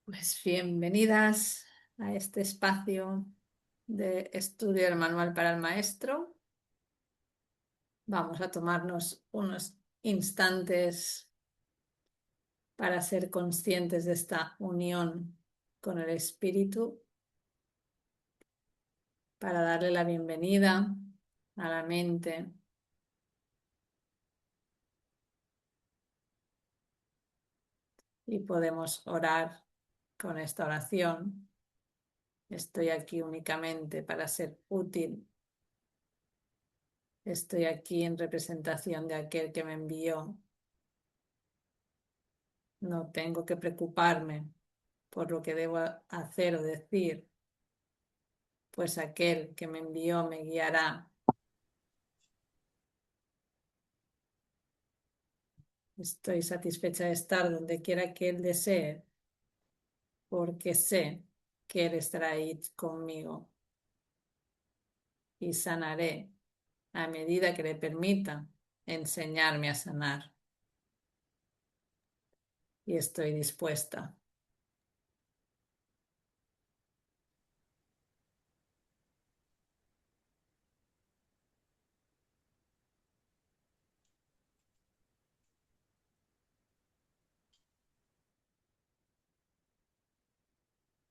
Pues bienvenidas a este espacio de estudio del manual para el maestro. Vamos a tomarnos unos instantes para ser conscientes de esta unión con el espíritu, para darle la bienvenida a la mente y podemos orar con esta oración. Estoy aquí únicamente para ser útil. Estoy aquí en representación de aquel que me envió. No tengo que preocuparme por lo que debo hacer o decir, pues aquel que me envió me guiará. Estoy satisfecha de estar donde quiera que Él desee, porque sé que Él estará ahí conmigo y sanaré a medida que le permita enseñarme a sanar. Y estoy dispuesta.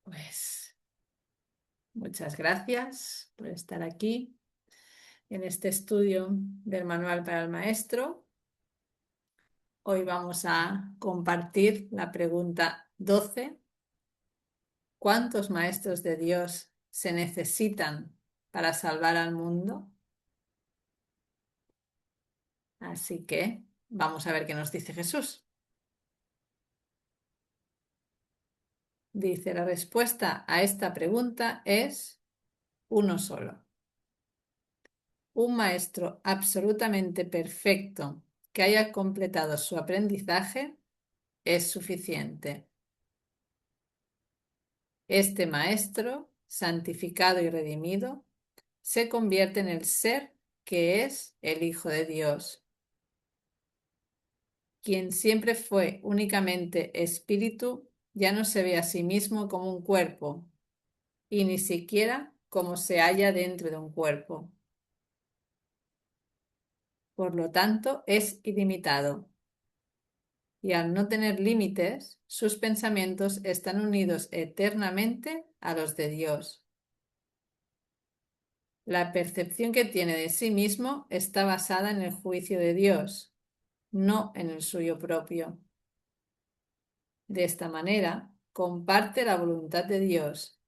Pues muchas gracias por estar aquí en este estudio del manual para el maestro. Hoy vamos a compartir la pregunta 12. ¿Cuántos maestros de Dios se necesitan para salvar al mundo? Así que vamos a ver qué nos dice Jesús. Dice, la respuesta a esta pregunta es uno solo. Un maestro absolutamente perfecto que haya completado su aprendizaje es suficiente. Este maestro, santificado y redimido, se convierte en el ser que es el Hijo de Dios, quien siempre fue únicamente espíritu, ya no se ve a sí mismo como un cuerpo, y ni siquiera como se halla dentro de un cuerpo. Por lo tanto, es ilimitado. Y al no tener límites, sus pensamientos están unidos eternamente a los de Dios. La percepción que tiene de sí mismo está basada en el juicio de Dios, no en el suyo propio. De esta manera, comparte la voluntad de Dios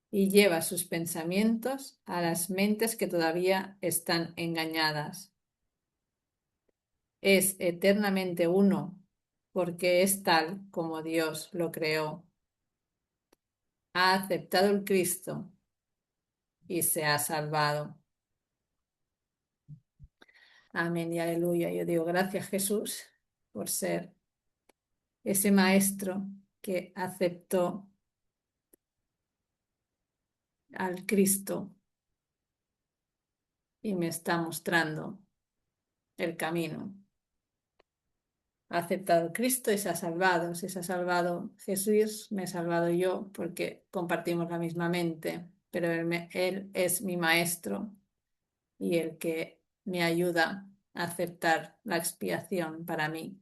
y lleva sus pensamientos a las mentes que todavía están engañadas. Es eternamente uno, porque es tal como Dios lo creó. Ha aceptado el Cristo y se ha salvado. Amén y aleluya. Yo digo gracias, Jesús, por ser ese maestro que aceptó al Cristo y me está mostrando el camino. Ha aceptado a Cristo y se ha salvado. Si se ha salvado Jesús, me he salvado yo porque compartimos la misma mente, pero él es mi maestro y el que me ayuda a aceptar la expiación para mí,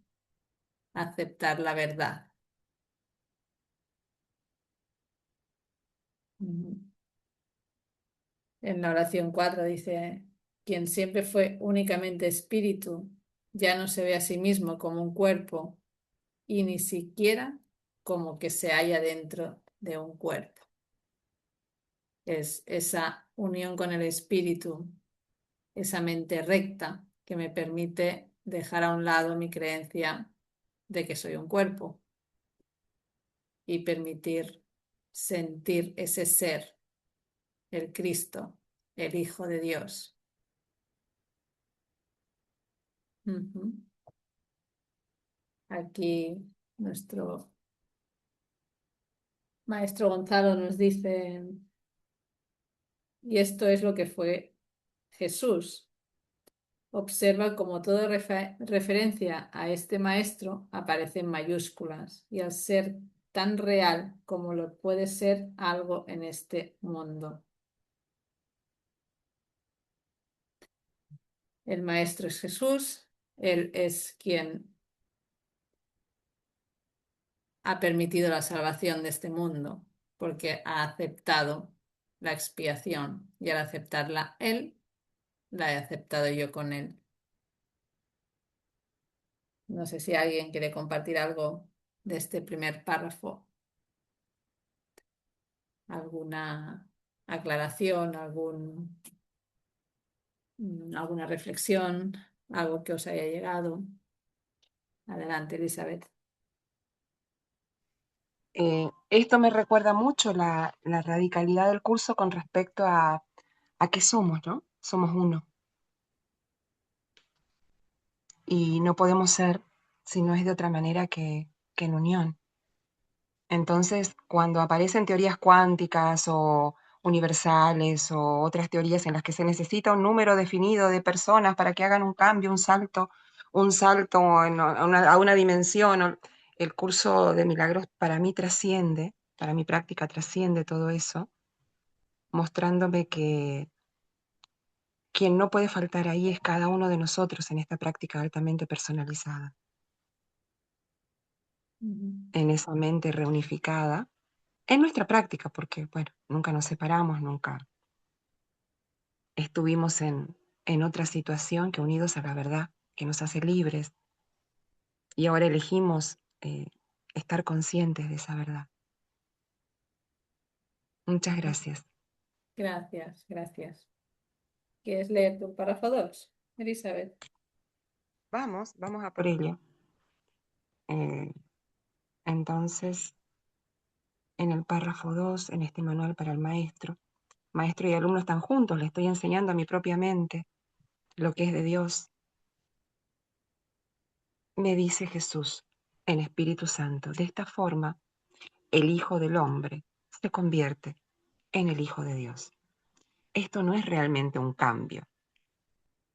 a aceptar la verdad. En la oración 4 dice, quien siempre fue únicamente espíritu, ya no se ve a sí mismo como un cuerpo y ni siquiera como que se halla dentro de un cuerpo. Es esa unión con el espíritu, esa mente recta que me permite dejar a un lado mi creencia de que soy un cuerpo y permitir sentir ese ser, el Cristo, el Hijo de Dios. Aquí nuestro maestro Gonzalo nos dice, y esto es lo que fue Jesús. Observa cómo toda referencia a este maestro aparece en mayúsculas y al ser tan real como lo puede ser algo en este mundo. El Maestro es Jesús, Él es quien ha permitido la salvación de este mundo, porque ha aceptado la expiación y al aceptarla Él, la he aceptado yo con Él. No sé si alguien quiere compartir algo de este primer párrafo, alguna aclaración, alguna reflexión, algo que os haya llegado. Adelante, Elizabeth. Esto me recuerda mucho la radicalidad del curso con respecto a qué somos, ¿no? Somos uno. Y no podemos ser si no es de otra manera que en unión. Entonces, cuando aparecen teorías cuánticas o universales o otras teorías en las que se necesita un número definido de personas para que hagan un cambio, un salto a una dimensión, el curso de milagros para mí trasciende, para mi práctica trasciende todo eso, mostrándome que quien no puede faltar ahí es cada uno de nosotros en esta práctica altamente personalizada, en esa mente reunificada, en nuestra práctica, porque, bueno, nunca nos separamos, nunca estuvimos en otra situación que unidos a la verdad, que nos hace libres, y ahora elegimos estar conscientes de esa verdad. Muchas gracias. Gracias, gracias. ¿Quieres leer tu párrafo 2, Elizabeth? Vamos a por ello. Entonces, en el párrafo 2, en este manual para el maestro y alumno están juntos, le estoy enseñando a mi propia mente lo que es de Dios. Me dice Jesús en Espíritu Santo, de esta forma, el Hijo del Hombre se convierte en el Hijo de Dios. Esto no es realmente un cambio,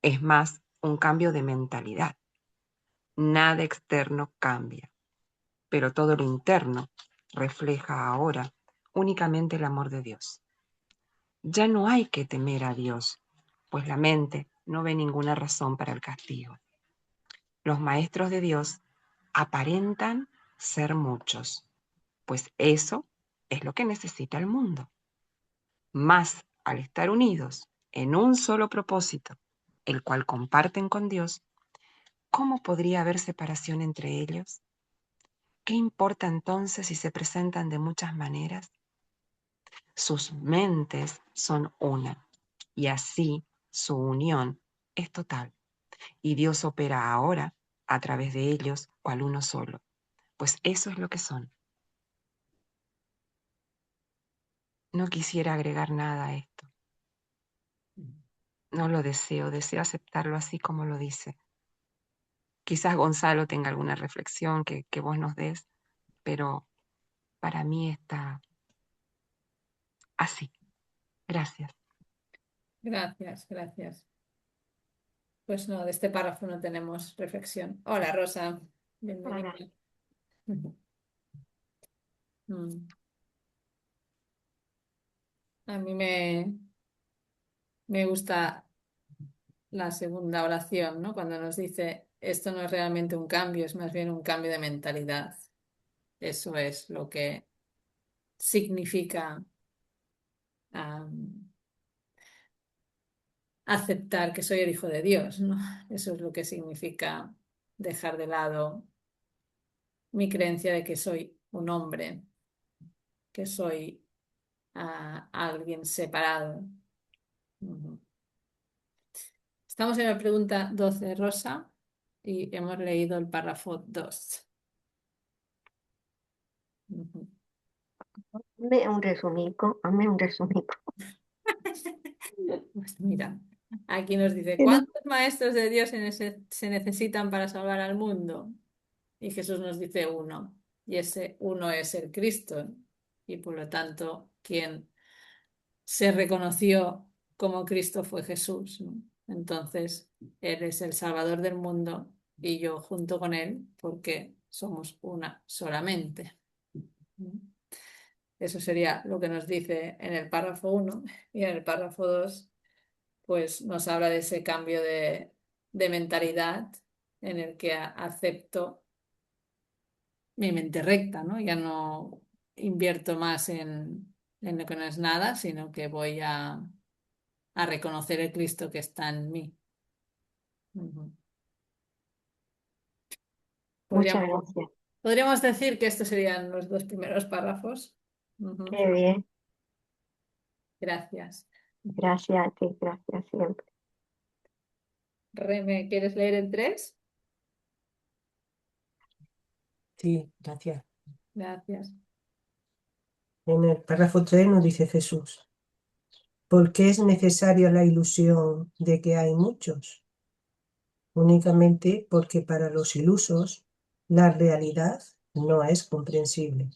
es más un cambio de mentalidad. Nada externo cambia, pero todo lo interno refleja ahora únicamente el amor de Dios. Ya no hay que temer a Dios, pues la mente no ve ninguna razón para el castigo. Los maestros de Dios aparentan ser muchos, pues eso es lo que necesita el mundo. Mas al estar unidos en un solo propósito, el cual comparten con Dios, ¿cómo podría haber separación entre ellos? ¿Qué importa entonces si se presentan de muchas maneras? Sus mentes son una, y así su unión es total. Y Dios opera ahora a través de ellos cual uno solo, pues eso es lo que son. No quisiera agregar nada a esto. No lo deseo aceptarlo así como lo dice. Quizás Gonzalo tenga alguna reflexión que vos nos des, pero para mí está así. Gracias. Gracias, gracias. Pues no, de este párrafo no tenemos reflexión. Hola, Rosa. Bienvenida. Hola. Mm. A mí me gusta la segunda oración, ¿no? Cuando nos dice, esto no es realmente un cambio, es más bien un cambio de mentalidad. Eso es lo que significa aceptar que soy el hijo de Dios, ¿no? Eso es lo que significa dejar de lado mi creencia de que soy un hombre, que soy alguien separado. Ujú. Estamos en la pregunta 12, Rosa, y hemos leído el párrafo 2. Ujú. Hazme un resumico. Pues mira, aquí nos dice, Que no- ¿cuántos maestros de Dios se necesitan para salvar al mundo? Y Jesús nos dice uno, y ese uno es el Cristo, y por lo tanto, quien se reconoció como Cristo fue Jesús, ¿no? Entonces, Él es el Salvador del mundo y yo junto con Él, porque somos una solamente. Eso sería lo que nos dice en el párrafo 1 y en el párrafo 2 pues nos habla de ese cambio de mentalidad en el que acepto mi mente recta, ¿no? Ya no invierto más en lo que no es nada, sino que voy a reconocer el Cristo que está en mí. Ujú. Muchas Podríamos, gracias. podríamos decir que estos serían los dos primeros párrafos. Ujú. Qué bien. Gracias. Gracias a ti, gracias siempre. Reme, ¿quieres leer el 3? Sí, gracias. Gracias. En el párrafo 3 nos dice Jesús, ¿por qué es necesaria la ilusión de que hay muchos? Únicamente porque para los ilusos la realidad no es comprensible.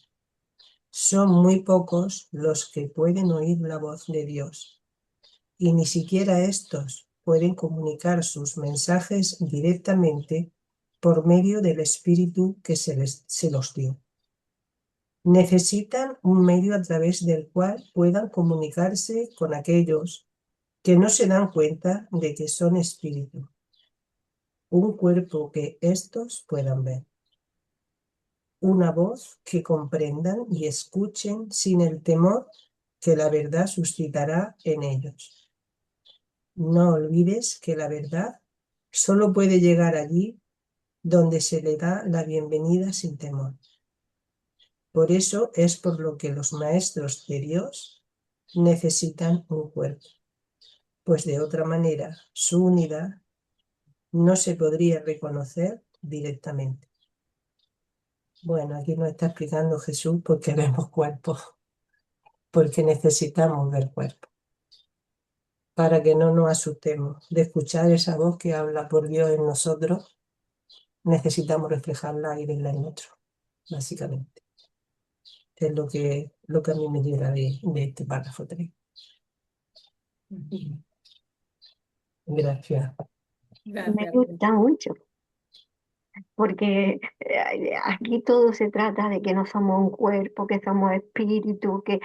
Son muy pocos los que pueden oír la voz de Dios, y ni siquiera estos pueden comunicar sus mensajes directamente por medio del Espíritu que se los dio. Necesitan un medio a través del cual puedan comunicarse con aquellos que no se dan cuenta de que son espíritu, un cuerpo que éstos puedan ver, una voz que comprendan y escuchen sin el temor que la verdad suscitará en ellos. No olvides que la verdad solo puede llegar allí donde se le da la bienvenida sin temor. Por eso es por lo que los maestros de Dios necesitan un cuerpo, pues de otra manera su unidad no se podría reconocer directamente. Bueno, aquí nos está explicando Jesús por qué vemos cuerpos, porque necesitamos ver cuerpos, para que no nos asustemos de escuchar esa voz que habla por Dios en nosotros. Necesitamos reflejarla y verla en otro, básicamente. Es lo que a mí me llega de este párrafo 3. Gracias. Me Gracias. gusta mucho, porque aquí todo se trata de que no somos un cuerpo, que somos espíritu, que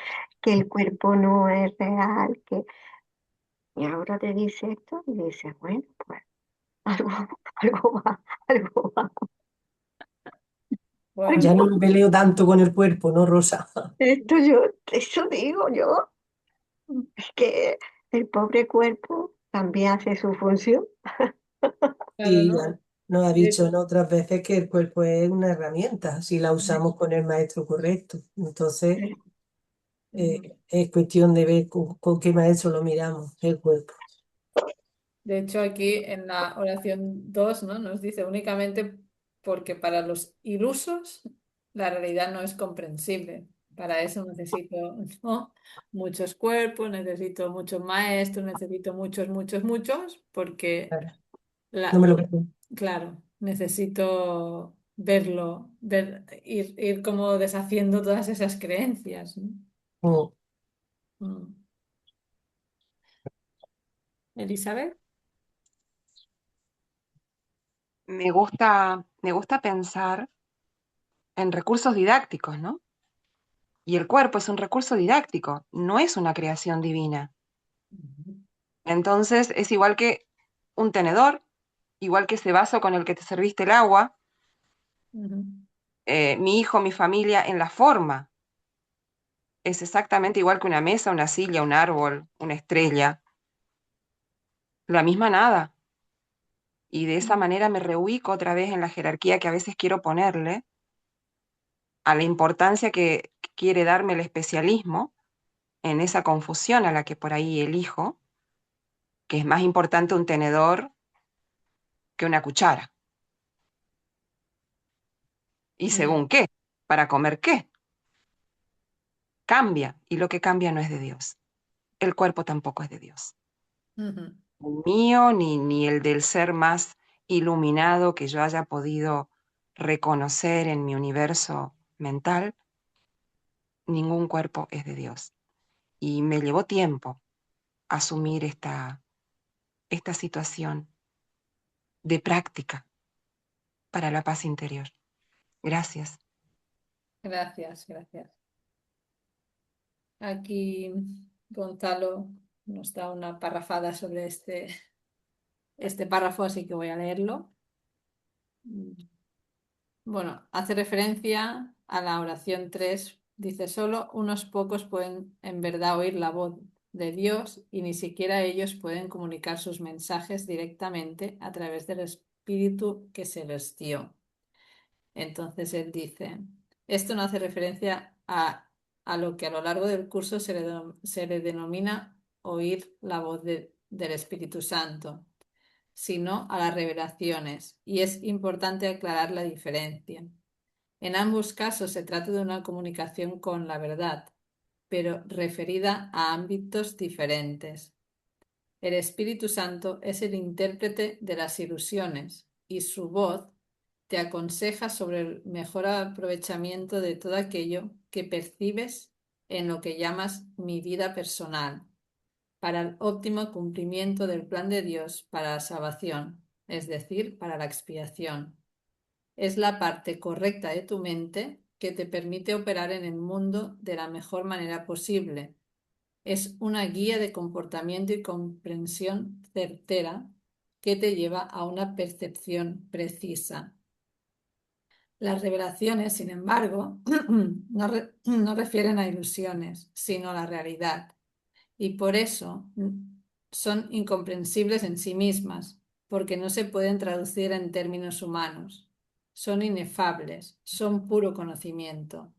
el cuerpo no es real, y ahora te dice esto y dices, bueno, pues algo, algo va. Bueno, Ya no me peleo tanto con el cuerpo, ¿no, Rosa? Esto yo, eso digo yo, es que el pobre cuerpo también hace su función. claro, Sí, ¿no? ya nos ha De- dicho en otras veces que el cuerpo es una herramienta, si la usamos con el maestro correcto. Entonces, es cuestión de ver con qué maestro lo miramos, el cuerpo. De hecho, aquí en la oración 2, ¿no? Nos dice únicamente porque para los ilusos la realidad no es comprensible. Para eso necesito, ¿no? Muchos cuerpos, necesito muchos maestros, necesito muchos, porque, Claro, la, no me lo creo. claro, necesito verlo, ir como deshaciendo todas esas creencias, ¿no? Mm. Mm. Elizabeth. Me gusta pensar en recursos didácticos, ¿no? Y el cuerpo es un recurso didáctico, no es una creación divina. Entonces es igual que un tenedor, igual que ese vaso con el que te serviste el agua, Ujú. mi hijo, mi familia, en la forma. Es exactamente igual que una mesa, una silla, un árbol, una estrella, la misma nada. Y de esa manera me reubico otra vez en la jerarquía que a veces quiero ponerle a la importancia que quiere darme el especialismo en esa confusión a la que por ahí elijo, que es más importante un tenedor que una cuchara. ¿Y Mm. según qué? ¿Para comer qué? Cambia, y lo que cambia no es de Dios. El cuerpo tampoco es de Dios. Ujú. El mío, ni el del ser más iluminado que yo haya podido reconocer en mi universo mental, ningún cuerpo es de Dios. Y me llevó tiempo asumir esta situación de práctica para la paz interior. Gracias. Gracias, gracias. Aquí Gonzalo nos da una parrafada sobre este párrafo, así que voy a leerlo. Bueno, hace referencia a la oración 3. Dice, solo unos pocos pueden en verdad oír la voz de Dios y ni siquiera ellos pueden comunicar sus mensajes directamente a través del Espíritu que se les dio. Entonces él dice, esto no hace referencia a lo que a lo largo del curso se le denomina oír la voz del Espíritu Santo, sino a las revelaciones, y es importante aclarar la diferencia. En ambos casos se trata de una comunicación con la verdad, pero referida a ámbitos diferentes. El Espíritu Santo es el intérprete de las ilusiones y su voz te aconseja sobre el mejor aprovechamiento de todo aquello que percibes en lo que llamas mi vida personal, para el óptimo cumplimiento del plan de Dios para la salvación, es decir, para la expiación. Es la parte correcta de tu mente que te permite operar en el mundo de la mejor manera posible. Es una guía de comportamiento y comprensión certera que te lleva a una percepción precisa. Las revelaciones, sin embargo, no refieren a ilusiones, sino a la realidad, y por eso son incomprensibles en sí mismas, porque no se pueden traducir en términos humanos. Son inefables, son puro conocimiento.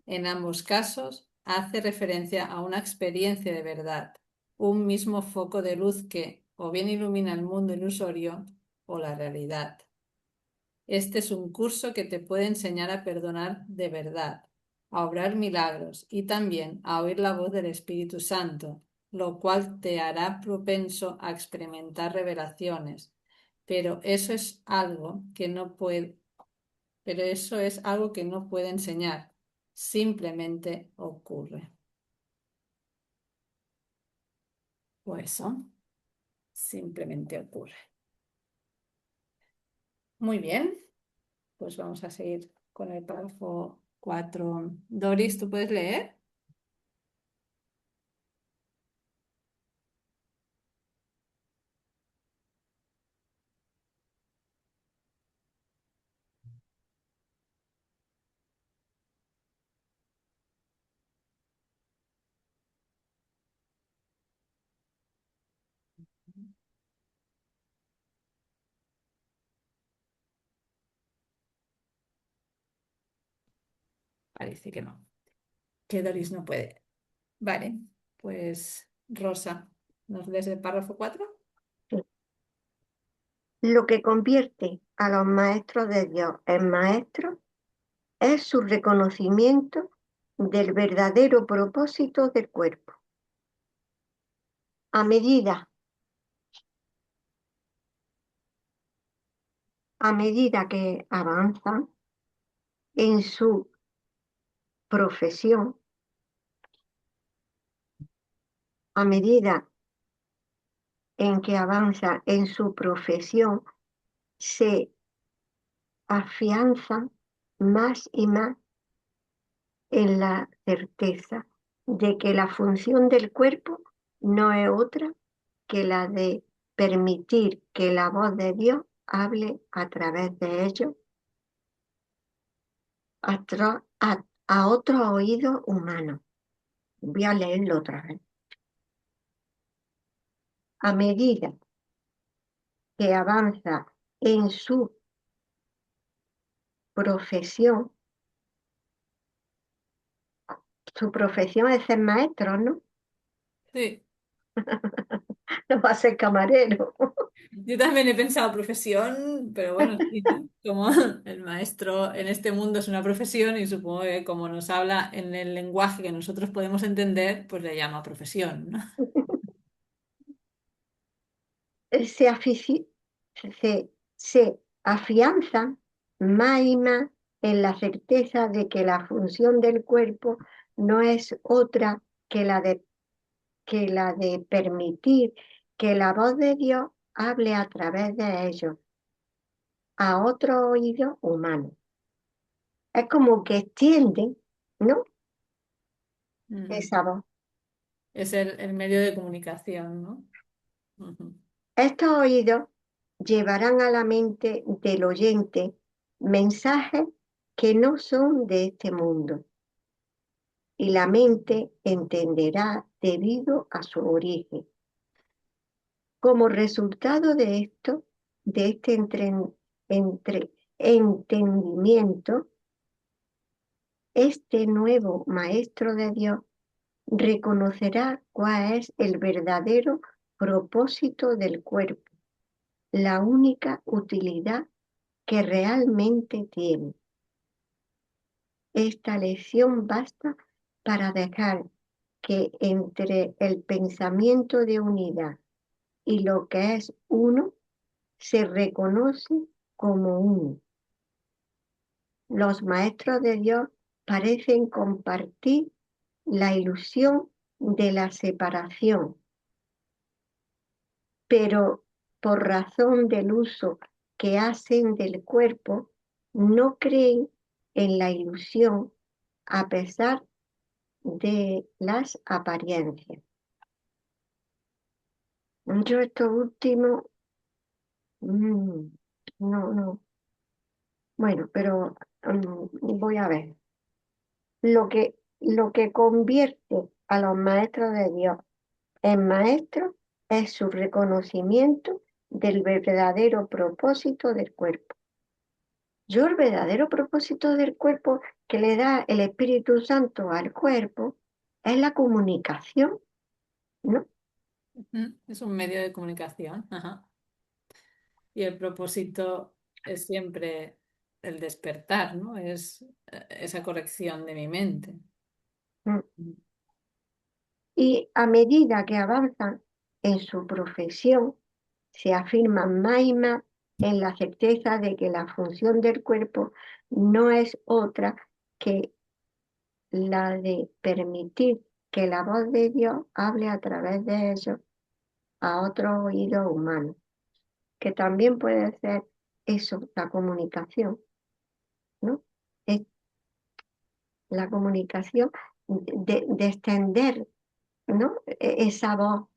En ambos casos, hace referencia a una experiencia de verdad, un mismo foco de luz que o bien ilumina el mundo ilusorio o la realidad. Este es un curso que te puede enseñar a perdonar de verdad, a obrar milagros y también a oír la voz del Espíritu Santo, lo cual te hará propenso a experimentar revelaciones. Pero eso es algo que no puede enseñar, simplemente ocurre. O eso, simplemente ocurre. Muy bien, pues vamos a seguir con el párrafo 4. Doris, ¿tú puedes leer? Parece que no, que Doris no puede. Vale, pues Rosa, ¿nos lees el párrafo 4? Lo que convierte a los maestros de Dios en maestros es su reconocimiento del verdadero propósito del cuerpo. A medida que avanzan en su profesión, a medida en que avanza en su profesión, se afianzan más y más en la certeza de que la función del cuerpo no es otra que la de permitir que la voz de Dios hable a través de ellos a otro oído humano. Voy a leerlo otra vez. A medida que avanza en su profesión es ser maestro, ¿no? Sí, No va a ser camarero. yo también he pensado profesión, pero bueno, sí, ¿no? Como el maestro en este mundo es una profesión y supongo que como nos habla en el lenguaje que nosotros podemos entender, pues le llama profesión, ¿no? Se, afici- se afianza más y más en la certeza de que la función del cuerpo no es otra que la de permitir que la voz de Dios hable a través de ellos a otro oído humano. Es como que extiende, ¿no? Ujú. Esa voz. Es el medio de comunicación, ¿no? Ujú. Estos oídos llevarán a la mente del oyente mensajes que no son de este mundo, y la mente entenderá debido a su origen. Como resultado de esto, de este entendimiento, este nuevo maestro de Dios reconocerá cuál es el verdadero propósito del cuerpo, la única utilidad que realmente tiene. Esta lección basta para dejar que entre el pensamiento de unidad y lo que es uno se reconoce como uno. Los maestros de Dios parecen compartir la ilusión de la separación, pero por razón del uso que hacen del cuerpo, no creen en la ilusión a pesar de las apariencias. Yo esto último, no. Bueno, pero voy a ver. Lo que convierte a los maestros de Dios en maestros es su reconocimiento del verdadero propósito del cuerpo. El verdadero propósito del cuerpo que le da el Espíritu Santo al cuerpo es la comunicación, ¿no? Ujú. Es un medio de comunicación. Ajá. Y el propósito es siempre el despertar, ¿no? Es esa corrección de mi mente. Mm. Y a medida que avanzan en su profesión, se afirman más y más en la certeza de que la función del cuerpo no es otra que la de permitir que la voz de Dios hable a través de ellos a otros oídos humanos, que también puede ser eso, la comunicación, ¿no? Es la comunicación de extender, ¿no? Esa voz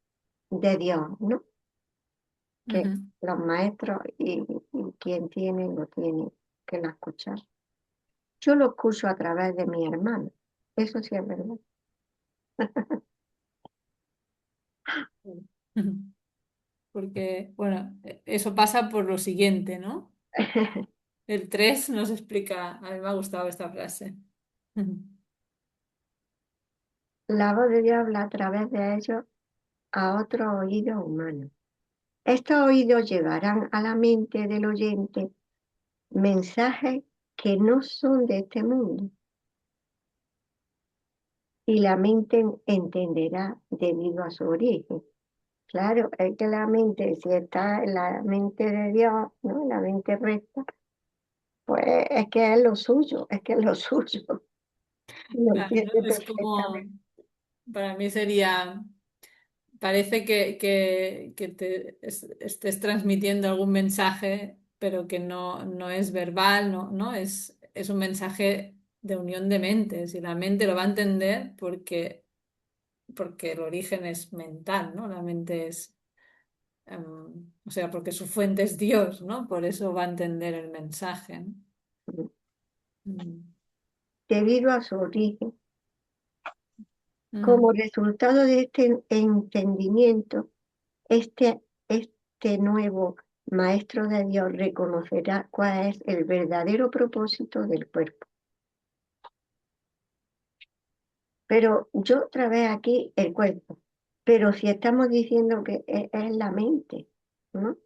de Dios, ¿no? Que Ujú. los maestros y quien tiene, lo tiene que la escuchar. Yo lo escucho a través de mi hermano, eso sí es verdad. Ujú. Porque, bueno, eso pasa por lo siguiente, ¿no? El 3 nos explica, a mí me ha gustado esta frase. Ujú. La voz de Dios habla a través de ellos a otros oídos humanos. Estos oídos llevarán a la mente del oyente mensajes que no son de este mundo, y la mente entenderá debido a su origen. Claro, es que la mente, si está en la mente de Dios, ¿no? La mente recta, pues es que es lo suyo, es que es lo suyo. Lo Claro, entiende es como, perfectamente. para mí sería, parece que estés transmitiendo algún mensaje, pero que no es verbal, no es un mensaje de unión de mentes y la mente lo va a entender porque el origen es mental, ¿no? La mente es, o sea, porque su fuente es Dios, ¿no? Por eso va a entender el mensaje, ¿no? Mm. Debido a su origen. Ujú. Como resultado de este entendimiento, este nuevo maestro de Dios reconocerá cuál es el verdadero propósito del cuerpo. Pero yo otra vez aquí el cuerpo. Pero si estamos diciendo que es la mente, ¿no?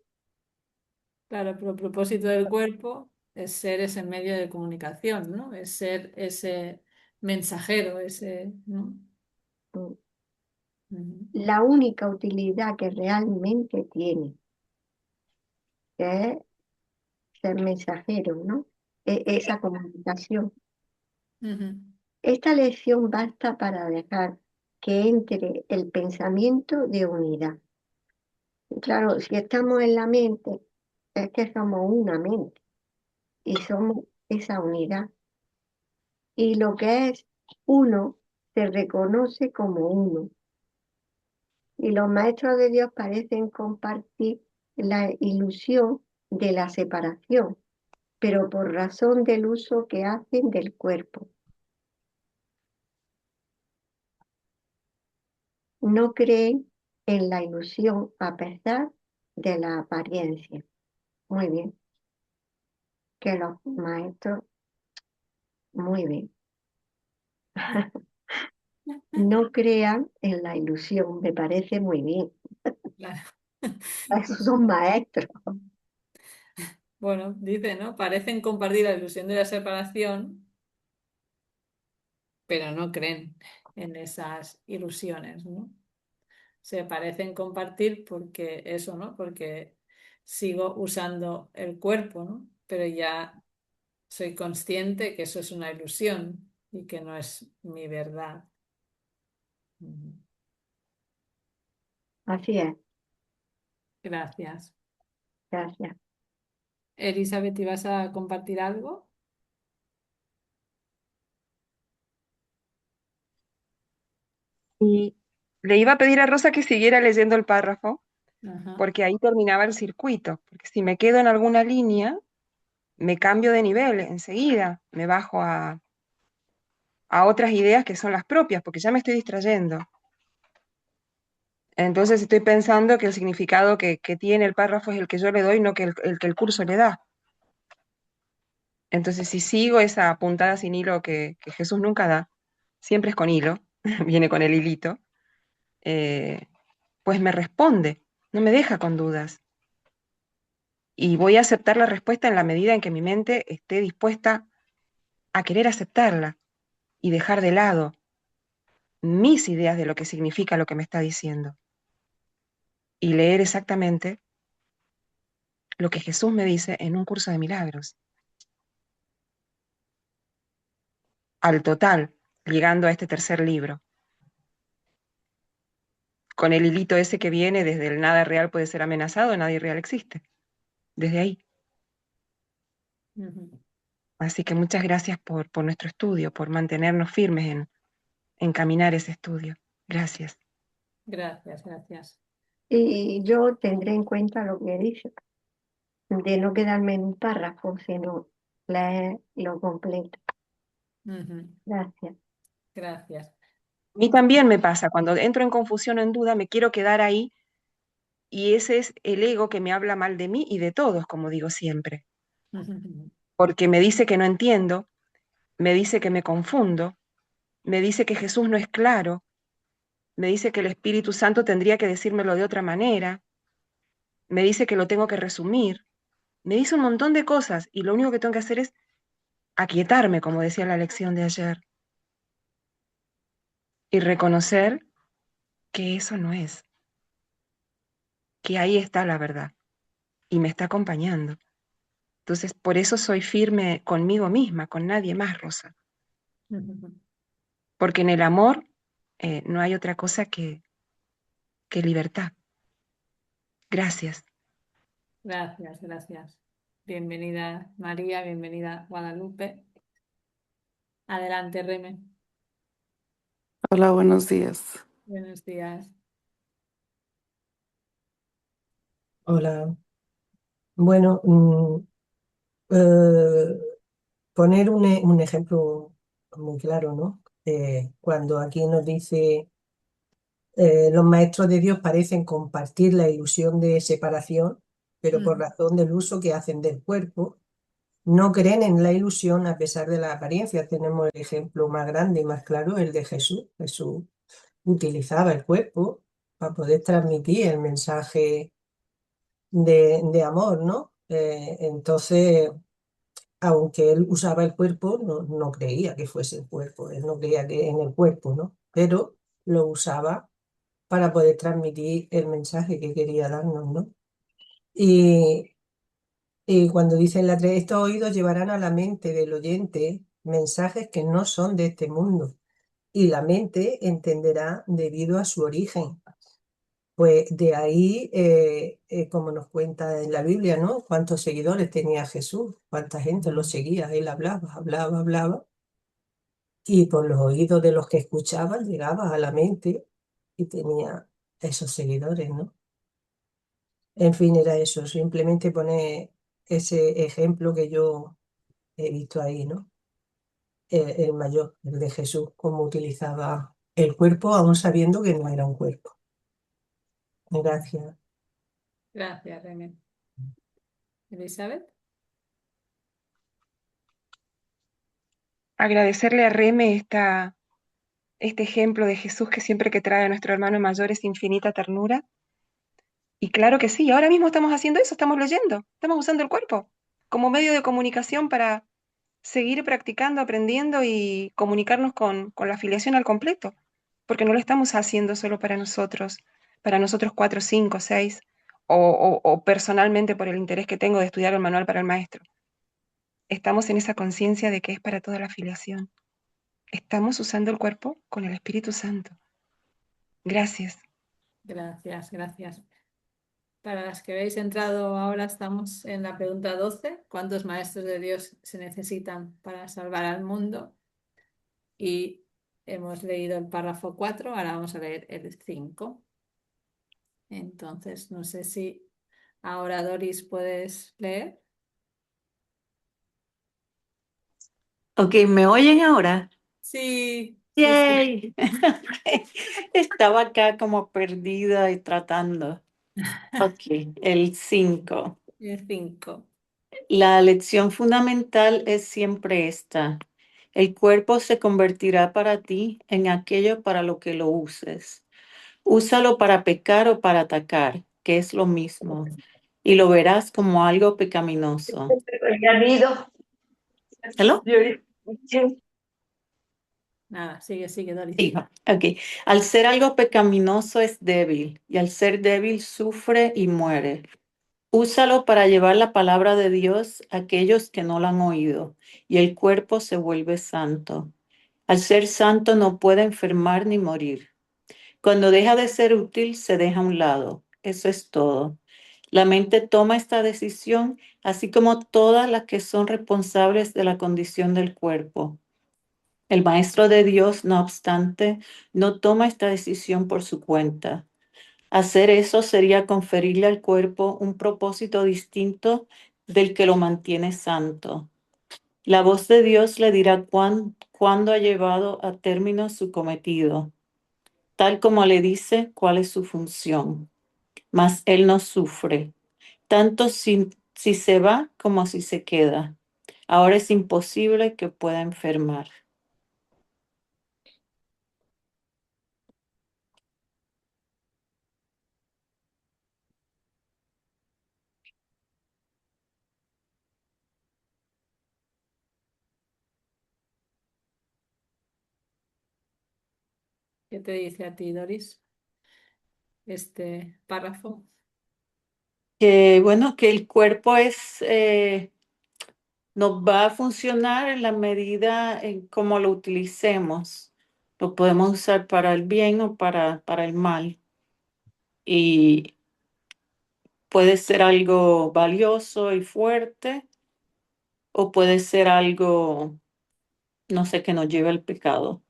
Claro, pero el propósito del cuerpo es ser ese medio de comunicación, ¿no? Es ser ese mensajero, ese, ¿no? Mm. Ujú. La única utilidad que realmente tiene, que es ser mensajero, ¿no? Esa comunicación. Ujú. Esta lección basta para dejar que entre el pensamiento de unidad. Y claro, si estamos en la mente, es que somos una mente y somos esa unidad. y lo que es uno se reconoce como uno. Y los maestros de Dios parecen compartir la ilusión de la separación, pero por razón del uso que hacen del cuerpo. No creen en la ilusión a pesar de la apariencia. Muy bien, que los maestros, muy bien. No crean en la ilusión, me parece muy bien. Claro. Esos son maestros. Bueno, dice, ¿no? Parecen compartir la ilusión de la separación, pero no creen en esas ilusiones, ¿no? Se parecen compartir porque eso, ¿no? Porque sigo usando el cuerpo, ¿no? Pero ya soy consciente que eso es una ilusión y que no es mi verdad. Ujú. Así es, Gracias. gracias. Elizabeth, ¿ibas a compartir algo? Y le iba a pedir a Rosa que siguiera leyendo el párrafo, Ajá. porque ahí terminaba el circuito. Porque si me quedo en alguna línea, me cambio de nivel enseguida, me bajo a otras ideas que son las propias, porque ya me estoy distrayendo. Entonces estoy pensando que el significado que tiene el párrafo es el que yo le doy, no que el que el curso le da. Entonces si sigo esa puntada sin hilo que Jesús nunca da, siempre es con hilo, viene con el hilito, pues me responde, no me deja con dudas. Y voy a aceptar la respuesta en la medida en que mi mente esté dispuesta a querer aceptarla y dejar de lado mis ideas de lo que significa lo que me está diciendo y leer exactamente lo que Jesús me dice en un curso de milagros, al total, llegando a este tercer libro, con el hilito ese que viene desde el nada real puede ser amenazado, nadie real existe, desde ahí. Ujú. Así que muchas gracias por nuestro estudio, por mantenernos firmes en caminar ese estudio. Gracias. Gracias, gracias. Y yo tendré en cuenta lo que dice, de no quedarme en un párrafo, sino leer lo completo. Ujú. Gracias. Gracias. A mí también me pasa, cuando entro en confusión o en duda, me quiero quedar ahí y ese es el ego que me habla mal de mí y de todos, como digo siempre, Ujú. porque me dice que no entiendo, me dice que me confundo, me dice que Jesús no es claro, me dice que el Espíritu Santo tendría que decírmelo de otra manera, me dice que lo tengo que resumir, me dice un montón de cosas y lo único que tengo que hacer es aquietarme, como decía la lección de ayer, y reconocer que eso no es, que ahí está la verdad y me está acompañando. Entonces, por eso soy firme conmigo misma, con nadie más, Rosa, Ujú. porque en el amor no hay otra cosa que libertad. Gracias. Gracias, gracias. Bienvenida María, bienvenida Guadalupe. Adelante, Reme. Hola, buenos días. Buenos días. Hola. Bueno, eh, poner un ejemplo muy claro, ¿no? Cuando aquí nos dice, los maestros de Dios parecen compartir la ilusión de separación, pero por Ujú. razón del uso que hacen del cuerpo, no creen en la ilusión a pesar de la apariencia. Tenemos el ejemplo más grande y más claro, el de Jesús. Jesús utilizaba el cuerpo para poder transmitir el mensaje de amor, ¿no? Entonces, aunque él usaba el cuerpo, no creía que fuese el cuerpo, él no creía que en el cuerpo, ¿no? Pero lo usaba para poder transmitir el mensaje que quería darnos, ¿no? Y, y cuando dicen la 3, estos oídos llevarán a la mente del oyente mensajes que no son de este mundo, y la mente entenderá debido a su origen. Pues de ahí, como nos cuenta en la Biblia, ¿no? Cuántos seguidores tenía Jesús, cuánta gente lo seguía, él hablaba, hablaba, hablaba, y por los oídos de los que escuchaban llegaba a la mente y tenía esos seguidores, ¿no? En fin, era eso, simplemente poner ese ejemplo que yo he visto ahí, ¿no? El mayor, el de Jesús, cómo utilizaba el cuerpo aún sabiendo que no era un cuerpo. Gracias. Gracias, René. Elizabeth. Agradecerle a Reme este ejemplo de Jesús que siempre que trae a nuestro hermano mayor es infinita ternura. Y claro que sí, ahora mismo estamos haciendo eso, estamos leyendo, estamos usando el cuerpo como medio de comunicación para seguir practicando, aprendiendo y comunicarnos con la afiliación al completo, porque no lo estamos haciendo solo para nosotros cuatro, cinco, seis, o personalmente por el interés que tengo de estudiar el manual para el maestro. Estamos en esa conciencia de que es para toda la afiliación. Estamos usando el cuerpo con el Espíritu Santo. Gracias. Gracias, gracias. Para las que habéis entrado ahora estamos en la pregunta 12. ¿Cuántos maestros de Dios se necesitan para salvar al mundo? Y hemos leído el párrafo 4, ahora vamos a leer el 5. Entonces, no sé si ahora Doris puedes leer. Ok, ¿me oyen ahora? Sí, sí, sí. ¡Yay! Estaba acá como perdida y tratando. Ok, el 5. El 5. La lección fundamental es siempre esta. El cuerpo se convertirá para ti en aquello para lo que lo uses. Úsalo para pecar o para atacar, que es lo mismo, y lo verás como algo pecaminoso. ¿Hello? Nada, sigue, Doris. Sí, ok. Al ser algo pecaminoso es débil, y al ser débil sufre y muere. Úsalo para llevar la palabra de Dios a aquellos que no la han oído, y el cuerpo se vuelve santo. Al ser santo no puede enfermar ni morir. Cuando deja de ser útil, se deja a un lado. Eso es todo. La mente toma esta decisión, así como todas las que son responsables de la condición del cuerpo. El Maestro de Dios, no obstante, no toma esta decisión por su cuenta. Hacer eso sería conferirle al cuerpo un propósito distinto del que lo mantiene santo. La voz de Dios le dirá cuándo ha llevado a término su cometido, tal como le dice cuál es su función. Mas él no sufre, tanto si se va como si se queda. Ahora es imposible que pueda enfermar. ¿Qué te dice a ti, Doris, este párrafo? Que bueno, que el cuerpo nos va a funcionar en la medida en cómo lo utilicemos. Lo podemos usar para el bien o para el mal. Y puede ser algo valioso y fuerte o puede ser algo, no sé, que nos lleve al pecado.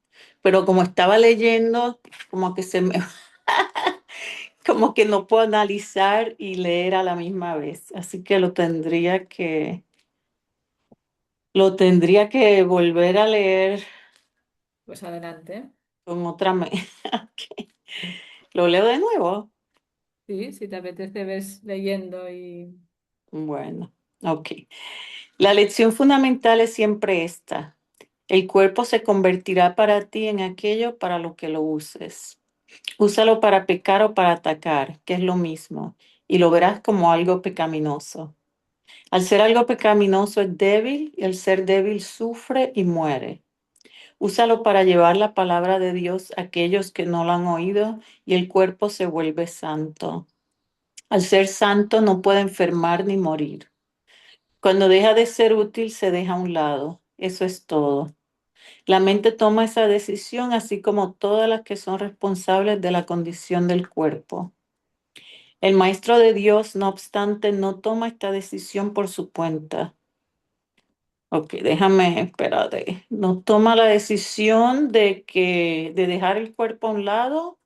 Pero como estaba leyendo, como que como que no puedo analizar y leer a la misma vez. Así que lo tendría que volver a leer Pues adelante. con otra Ok. ¿Lo leo de nuevo? Sí, si te apetece, ves leyendo y Bueno, ok. La lección fundamental es siempre esta. El cuerpo se convertirá para ti en aquello para lo que lo uses. Úsalo para pecar o para atacar, que es lo mismo, y lo verás como algo pecaminoso. Al ser algo pecaminoso es débil y al ser débil sufre y muere. Úsalo para llevar la palabra de Dios a aquellos que no lo han oído y el cuerpo se vuelve santo. Al ser santo no puede enfermar ni morir. Cuando deja de ser útil se deja a un lado. Eso es todo. La mente toma esa decisión así como todas las que son responsables de la condición del cuerpo. El Maestro de Dios, no obstante, no toma esta decisión por su cuenta. Ok, déjame, espérate. No toma la decisión de dejar el cuerpo a un lado.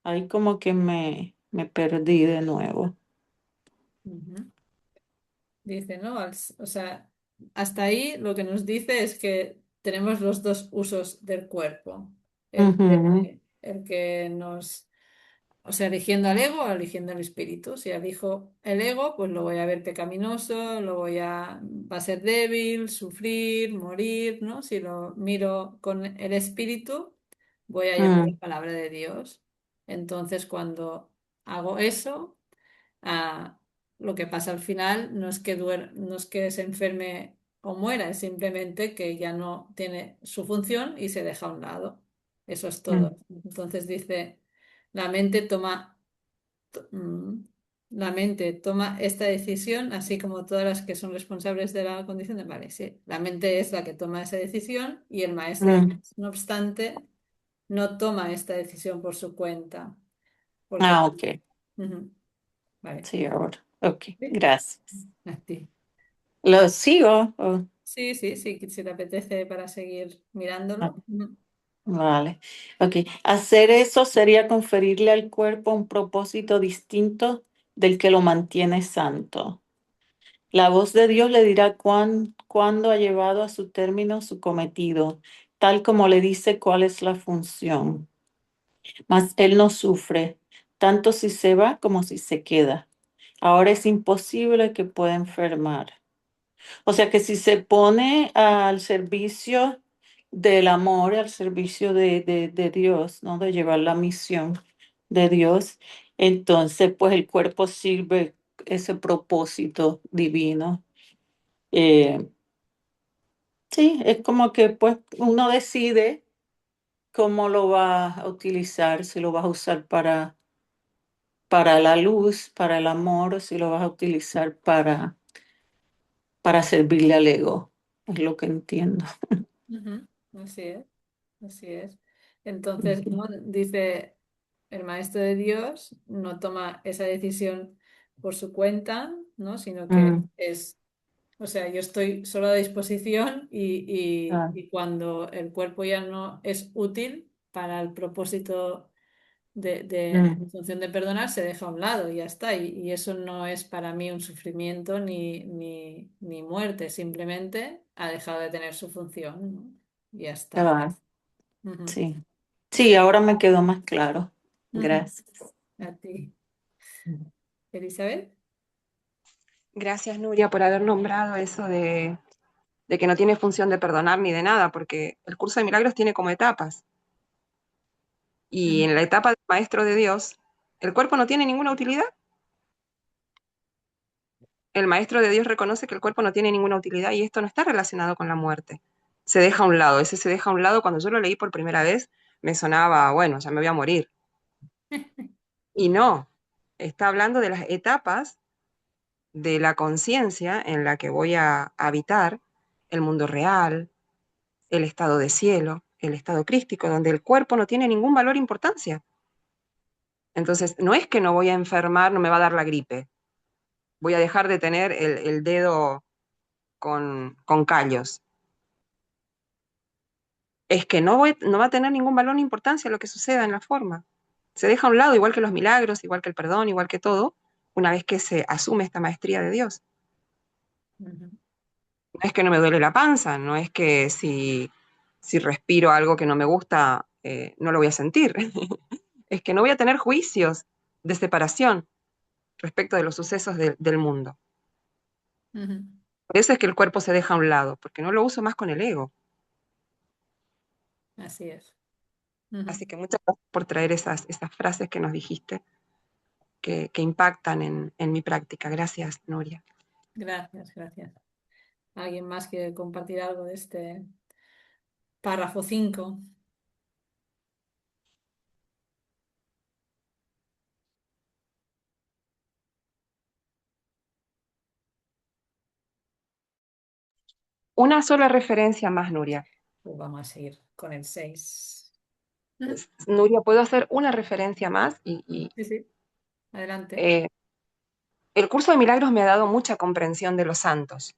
Ahí como que me perdí de nuevo. Ujú. Dice, ¿no? O sea, hasta ahí lo que nos dice es que tenemos los dos usos del cuerpo. Ujú, El que nos, o sea, eligiendo al ego o eligiendo al espíritu. Si elijo el ego, pues lo voy a ver pecaminoso, va a ser débil, sufrir, morir, ¿no? Si lo miro con el espíritu, voy a llevar la mm, palabra de Dios. Entonces, cuando hago eso, ah, lo que pasa al final no es que se enferme o muera, es simplemente que ya no tiene su función y se deja a un lado. Eso es mm. todo. Entonces dice, la mente toma, mm, la mente toma esta decisión, así como todas las que son responsables de la condición de, vale, sí, la mente es la que toma esa decisión y el maestro de Mm. Dios, no obstante, no toma esta decisión por su cuenta, porque... Ah, ok. Ujú, vale. Sí, ahora. Ok, Sí, gracias. a ti. ¿Lo sigo? Oh, Sí, sí, sí, si te apetece para seguir ah, mirándolo. Ujú. vale. Ok. Hacer eso sería conferirle al cuerpo un propósito distinto del que lo mantiene santo. La voz de Dios le dirá cuándo ha llevado a su término su cometido, tal como le dice cuál es la función. Mas él no sufre, tanto si se va como si se queda. Ahora es imposible que pueda enfermar. O sea que si se pone al servicio del amor, al servicio de Dios, ¿no? De llevar la misión de Dios, entonces pues el cuerpo sirve ese propósito divino. Eh, sí, es como que pues uno decide cómo lo va a utilizar, si lo vas a usar para la luz, para el amor, o si lo vas a utilizar para servirle al ego. Es lo que entiendo. Ujú. Así es, así es. Entonces, ¿no? Dice el maestro de Dios, no toma esa decisión por su cuenta, ¿no? Sino que Mm, es, o sea, yo estoy solo a disposición ah, y cuando el cuerpo ya no es útil para el propósito mm, en función de perdonar, se deja a un lado y ya está. Y eso no es para mí un sufrimiento ni muerte, simplemente ha dejado de tener su función, ¿no? Y ya está. ah, Ujú. sí. Sí, ahora me quedó más claro. Ujú. Gracias. A ti, Elizabeth. Gracias, Nuria, por haber nombrado eso de que no tiene función de perdonar ni de nada, porque el curso de milagros tiene como etapas. Y Ujú. en la etapa del maestro de Dios, el cuerpo no tiene ninguna utilidad. El maestro de Dios reconoce que el cuerpo no tiene ninguna utilidad y esto no está relacionado con la muerte. Se deja a un lado. Ese se deja a un lado, cuando yo lo leí por primera vez, me sonaba, bueno, ya me voy a morir. Y no, está hablando de las etapas de la conciencia en la que voy a habitar el mundo real, el estado de cielo, el estado crístico, donde el cuerpo no tiene ningún valor e importancia. Entonces, no es que no voy a enfermar, no me va a dar la gripe, voy a dejar de tener el dedo con callos. Es que no va a tener ningún valor ni importancia lo que suceda en la forma. Se deja a un lado, igual que los milagros, igual que el perdón, igual que todo, una vez que se asume esta maestría de Dios. Ujú. No es que no me duele la panza, no es que si respiro algo que no me gusta, no lo voy a sentir. Es que no voy a tener juicios de separación respecto de los sucesos del mundo. Ujú. Por eso es que el cuerpo se deja a un lado, porque no lo uso más con el ego. Así es. Ujú. Así que muchas gracias por traer esas frases que nos dijiste, que impactan en mi práctica. Gracias, Nuria. Gracias, gracias. ¿Alguien más quiere compartir algo de este párrafo 5? Una sola referencia más, Nuria. Pues vamos a seguir con el 6. Nuria, ¿puedo hacer una referencia más? Sí, sí, adelante. El curso de milagros me ha dado mucha comprensión de los santos.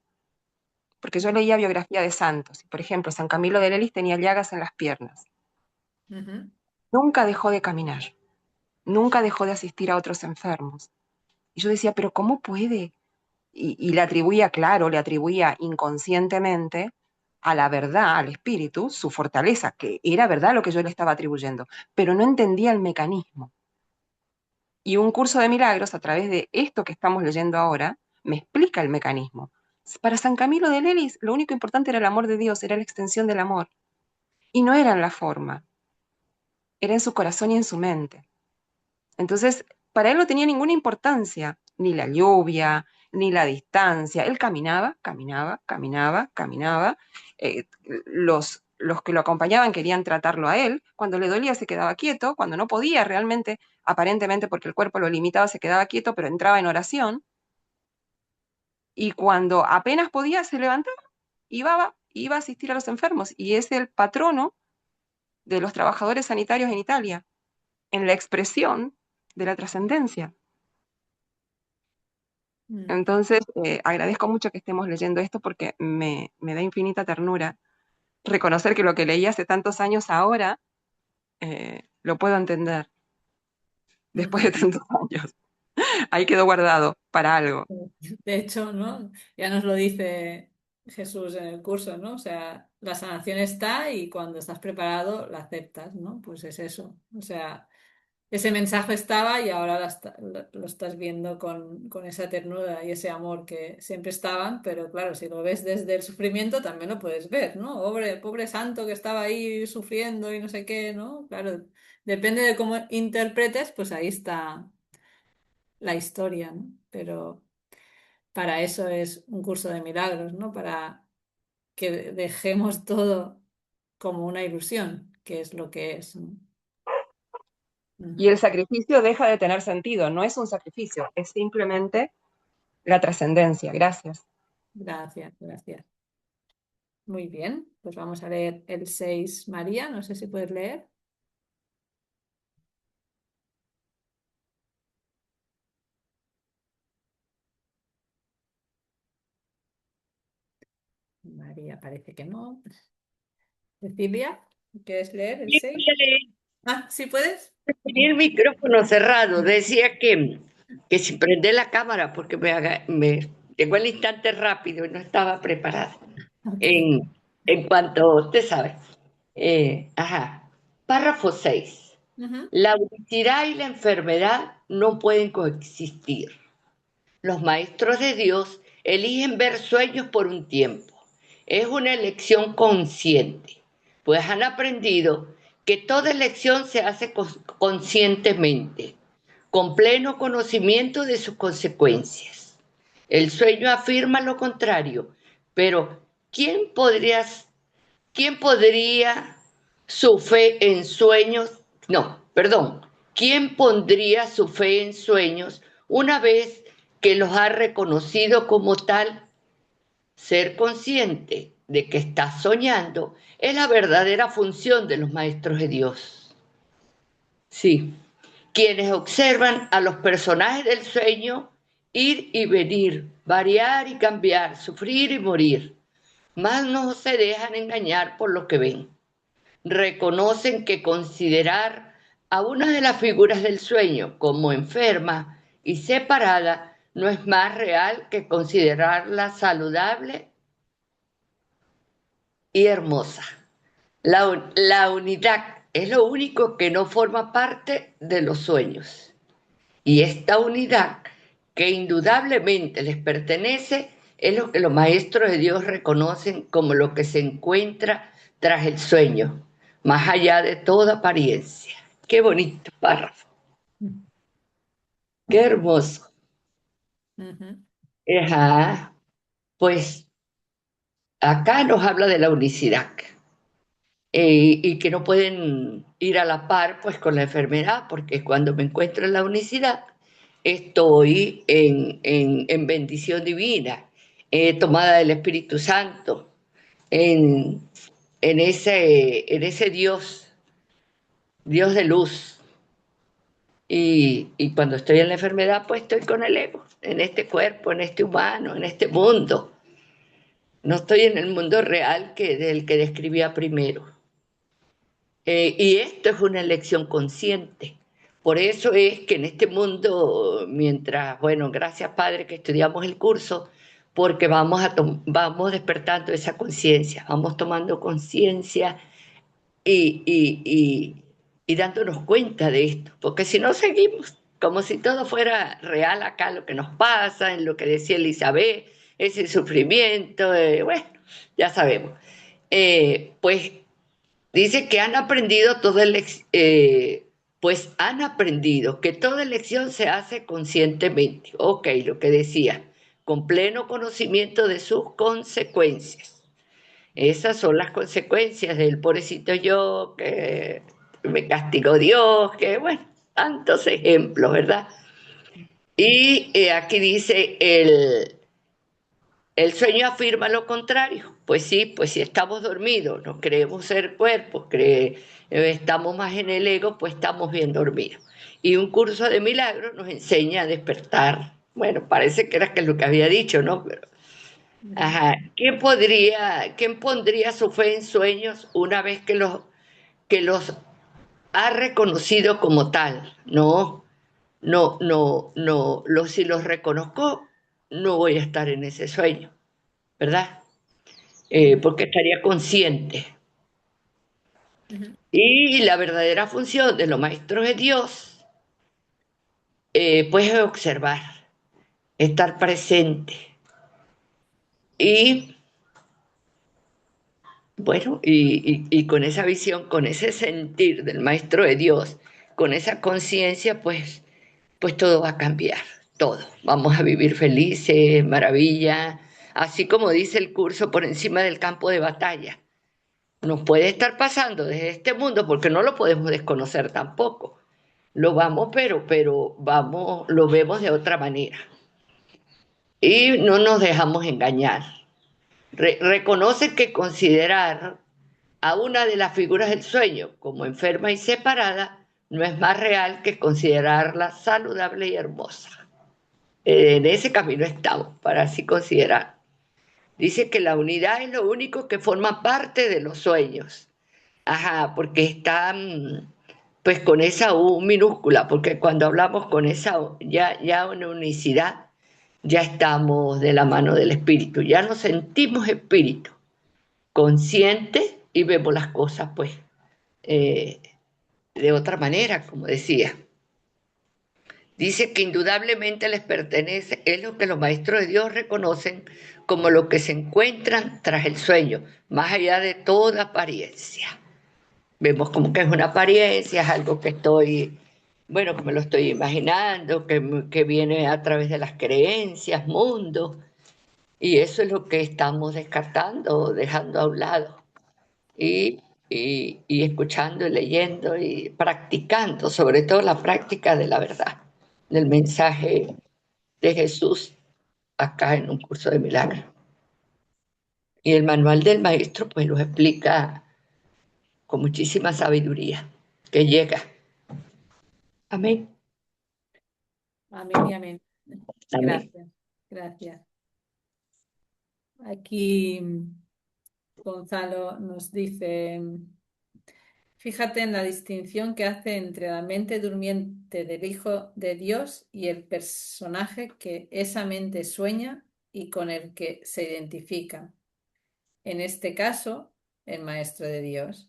porque yo leía biografía de santos. Por ejemplo, San Camilo de Lelis tenía llagas en las piernas. Ujú. Nunca dejó de caminar, nunca dejó de asistir a otros enfermos. Y yo decía, pero ¿cómo puede? Y le atribuía, claro, le atribuía inconscientemente a la verdad, al espíritu, su fortaleza, que era verdad lo que yo le estaba atribuyendo, pero no entendía el mecanismo. Y un curso de milagros, a través de esto que estamos leyendo ahora, me explica el mecanismo. Para San Camilo de Lelis, lo único importante era el amor de Dios, era la extensión del amor. Y no era en la forma, era en su corazón y en su mente. Entonces, para él no tenía ninguna importancia, ni la lluvia, ni la distancia. Él caminaba, caminaba, caminaba, caminaba. Los que lo acompañaban querían tratarlo a él. Cuando le dolía se quedaba quieto. Cuando no podía realmente, aparentemente porque el cuerpo lo limitaba, se quedaba quieto, pero entraba en oración. Y cuando apenas podía, se levantaba, iba a asistir a los enfermos. Y es el patrono de los trabajadores sanitarios en Italia, en la expresión de la trascendencia. Mm. Entonces, agradezco mucho que estemos leyendo esto porque me da infinita ternura reconocer que lo que leí hace tantos años ahora lo puedo entender después de Ujú. tantos años. Ahí quedó guardado para algo. De hecho, ¿no? Ya nos lo dice Jesús en el curso, ¿no? O sea, la sanación está y cuando estás preparado la aceptas, ¿no? Pues es eso. O sea, ese mensaje estaba y ahora lo estás viendo con esa ternura y ese amor que siempre estaban, pero claro, si lo ves desde el sufrimiento también lo puedes ver, ¿no? Pobre, pobre santo que estaba ahí sufriendo y no sé qué, ¿no? Claro, depende de cómo interpretes, pues ahí está la historia, ¿no? Pero para eso es un curso de milagros, ¿no? Para que dejemos todo como una ilusión, que es lo que es, ¿no? Y el Ujú. sacrificio deja de tener sentido, no es un sacrificio, es simplemente la trascendencia. Gracias. Gracias, gracias. Muy bien, pues vamos a leer el 6, María, no sé si puedes leer. María parece que no. Cecilia, ¿quieres leer el Sí, 6? voy a leer. Ah, ¿sí puedes? Tenía el micrófono cerrado. Decía que si prende la cámara, porque me llegó el instante rápido y no estaba preparada. Ok. En, en cuanto, usted sabe. Ajá. Párrafo 6. Ujú. La unicidad y la enfermedad no pueden coexistir. Los maestros de Dios eligen ver sueños por un tiempo. Es una elección consciente, pues han aprendido que toda elección se hace conscientemente, con pleno conocimiento de sus consecuencias. El sueño afirma lo contrario, pero quién podría su fe en sueños? No, perdón. ¿Quién pondría su fe en sueños una vez que los ha reconocido como tal? Ser consciente de que estás soñando es la verdadera función de los maestros de Dios. Sí, quienes observan a los personajes del sueño ir y venir, variar y cambiar, sufrir y morir, más no se dejan engañar por lo que ven. Reconocen que considerar a una de las figuras del sueño como enferma y separada no es más real que considerarla saludable y hermosa. La unidad es lo único que no forma parte de los sueños. Y esta unidad, que indudablemente les pertenece, es lo que los maestros de Dios reconocen como lo que se encuentra tras el sueño, más allá de toda apariencia. Qué bonito párrafo, qué hermoso. Ujú. Ajá. Pues acá nos habla de la unicidad y que no pueden ir a la par pues con la enfermedad, porque cuando me encuentro en la unicidad estoy en bendición divina, tomada del Espíritu Santo, en, en ese Dios, Dios de luz. Y cuando estoy en la enfermedad, pues estoy con el ego, en este cuerpo, en este humano, en este mundo. No estoy en el mundo real del que describía primero. Y esto es una elección consciente. Por eso es que en este mundo, mientras, bueno, gracias Padre que estudiamos el curso, porque vamos despertando esa conciencia, vamos tomando conciencia y dándonos cuenta de esto, porque si no seguimos como si todo fuera real acá, lo que nos pasa, en lo que decía Elizabeth, ese sufrimiento, bueno, ya sabemos. Pues dice que han aprendido pues han aprendido que toda elección se hace conscientemente. Ok, lo que decía, con pleno conocimiento de sus consecuencias. Esas son las consecuencias del pobrecito yo, que me castigó Dios, que bueno, tantos ejemplos, ¿verdad? Y aquí dice, el sueño afirma lo contrario. Pues si estamos dormidos, no creemos ser cuerpos, estamos más en el ego, pues estamos bien dormidos. Y un curso de milagros nos enseña a despertar. Bueno, parece que era que lo que había dicho, ¿no? Pero, ajá. ¿Quién pondría su fe en sueños una vez que los ha reconocido como tal? No, si los reconozco, no voy a estar en ese sueño, ¿verdad? Porque estaría consciente. Y la verdadera función de los maestros de Dios, pues es observar, estar presente. Y bueno, y con esa visión, con ese sentir del maestro de Dios, con esa conciencia, pues todo va a cambiar, todo. Vamos a vivir felices, maravilla, así como dice el curso, por encima del campo de batalla. Nos puede estar pasando desde este mundo porque no lo podemos desconocer tampoco. Lo vamos, pero vamos, lo vemos de otra manera. Y no nos dejamos engañar. Reconoce que considerar a una de las figuras del sueño como enferma y separada no es más real que considerarla saludable y hermosa. En ese camino estamos, para así considerar. Dice que la unidad es lo único que forma parte de los sueños. Ajá, porque están pues con esa U minúscula, porque cuando hablamos con esa ya una unicidad, ya estamos de la mano del espíritu, ya nos sentimos espíritu, consciente y vemos las cosas pues eh, de otra manera, como decía. Dice que indudablemente les pertenece, es lo que los maestros de Dios reconocen como lo que se encuentran tras el sueño, más allá de toda apariencia. Vemos como que es una apariencia, es algo que bueno, que me lo estoy imaginando, que viene a través de las creencias, mundo, y eso es lo que estamos descartando, dejando a un lado, y escuchando y leyendo y practicando, sobre todo la práctica de la verdad, del mensaje de Jesús acá en un curso de milagros. Y el manual del maestro pues lo explica con muchísima sabiduría que llega. Amén. Amén y amén. Amén. Gracias, gracias. Aquí Gonzalo nos dice, fíjate en la distinción que hace entre la mente durmiente del Hijo de Dios y el personaje que esa mente sueña y con el que se identifica. En este caso, el Maestro de Dios.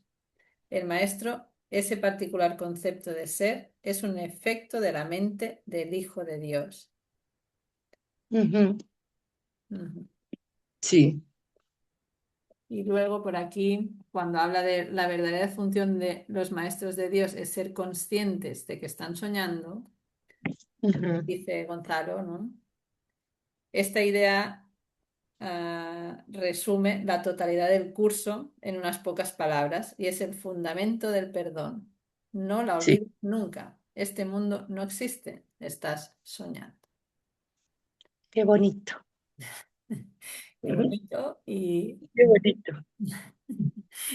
El Maestro, ese particular concepto de ser, es un efecto de la mente del Hijo de Dios. Ujú. Ujú. Sí, Y luego por aquí, cuando habla de la verdadera función de los maestros de Dios es ser conscientes de que están soñando, ujú. dice Gonzalo, ¿no? Esta idea resume la totalidad del curso en unas pocas palabras y es el fundamento del perdón. No la Sí, olvides nunca. Este mundo no existe. Estás soñando. qué bonito. Qué Ujú. bonito y Qué bonito.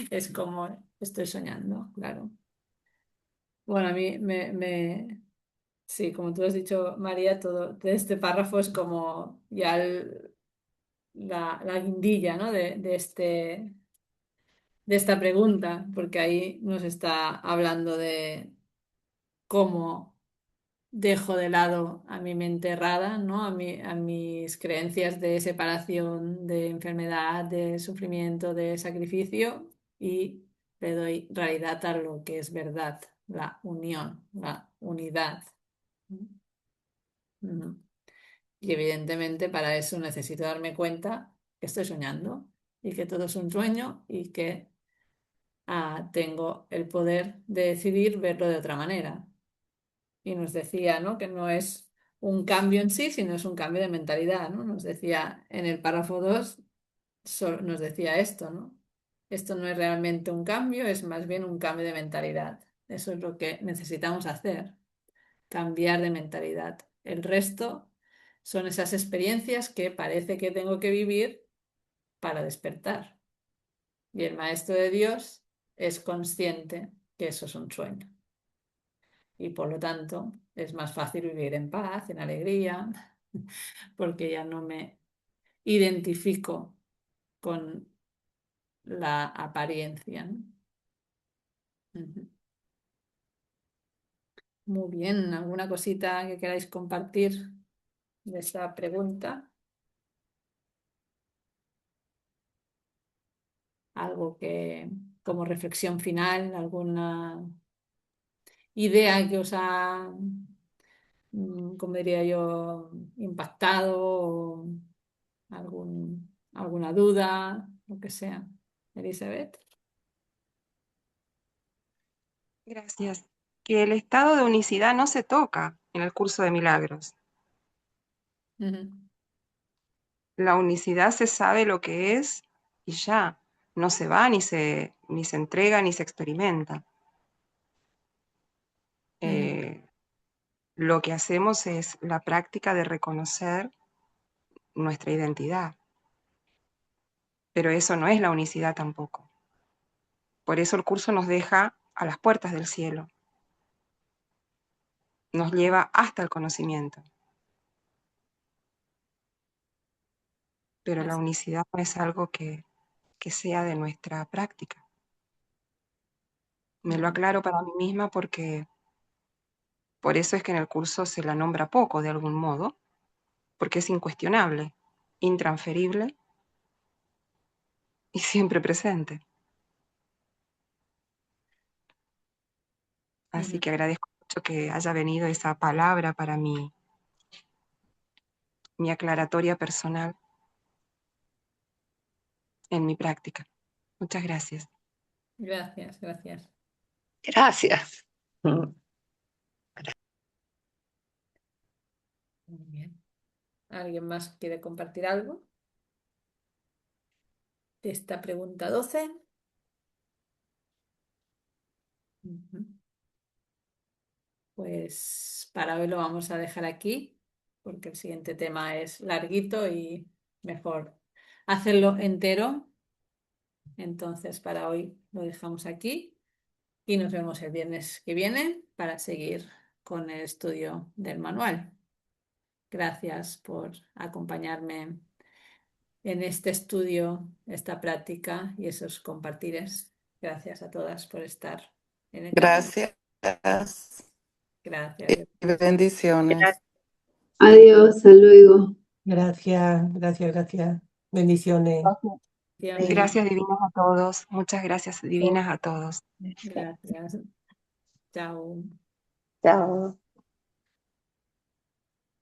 es como estoy soñando, claro. Bueno, a mí sí, como tú has dicho, María, todo este párrafo es como ya la guindilla, ¿no? de esta pregunta, porque ahí nos está hablando de cómo dejo de lado a mi mente errada, ¿no? A mis creencias de separación, de enfermedad, de sufrimiento, de sacrificio, y le doy realidad a lo que es verdad, la unión, la unidad. Ujú. Y evidentemente para eso necesito darme cuenta que estoy soñando y que todo es un sueño y que tengo el poder de decidir verlo de otra manera. Y nos decía, ¿no? que no es un cambio en sí, sino es un cambio de mentalidad, ¿no? Nos decía en el párrafo 2, nos decía esto, ¿no? Esto no es realmente un cambio, es más bien un cambio de mentalidad. Eso es lo que necesitamos hacer, cambiar de mentalidad. El resto son esas experiencias que parece que tengo que vivir para despertar. Y el Maestro de Dios es consciente que eso es un sueño. Y por lo tanto es más fácil vivir en paz, en alegría, porque ya no me identifico con la apariencia, ¿no? Ujú. Muy bien, ¿alguna cosita que queráis compartir de esta pregunta? Algo que, como reflexión final, alguna idea que os ha, como diría yo, impactado, o alguna duda, lo que sea. Elizabeth. Gracias. Que el estado de unicidad no se toca en el curso de milagros. Ujú. La unicidad se sabe lo que es y ya. No se va, ni se entrega, ni se experimenta. Lo que hacemos es la práctica de reconocer nuestra identidad. Pero eso no es la unicidad tampoco. Por eso el curso nos deja a las puertas del cielo. Nos lleva hasta el conocimiento. Pero la unicidad no es algo que sea de nuestra práctica. Me lo aclaro para mí misma porque por eso es que en el curso se la nombra poco de algún modo, porque es incuestionable, intransferible y siempre presente. Así que agradezco mucho que haya venido esa palabra para mi aclaratoria personal en mi práctica. Muchas gracias. Gracias, gracias. Gracias. Muy bien. ¿Alguien más quiere compartir algo de esta pregunta 12? Ujú. Pues para hoy lo vamos a dejar aquí, porque el siguiente tema es larguito y mejor hacerlo entero. Entonces, para hoy lo dejamos aquí y nos vemos el viernes que viene para seguir con el estudio del manual. Gracias por acompañarme en este estudio, esta práctica y esos compartires. Gracias a todas por estar en el camino. Gracias Gracias. y bendiciones. Adiós, hasta luego. Gracias, gracias, gracias. Bendiciones. Gracias divinas a todos. Muchas gracias divinas a todos. Gracias. Chao. Chao.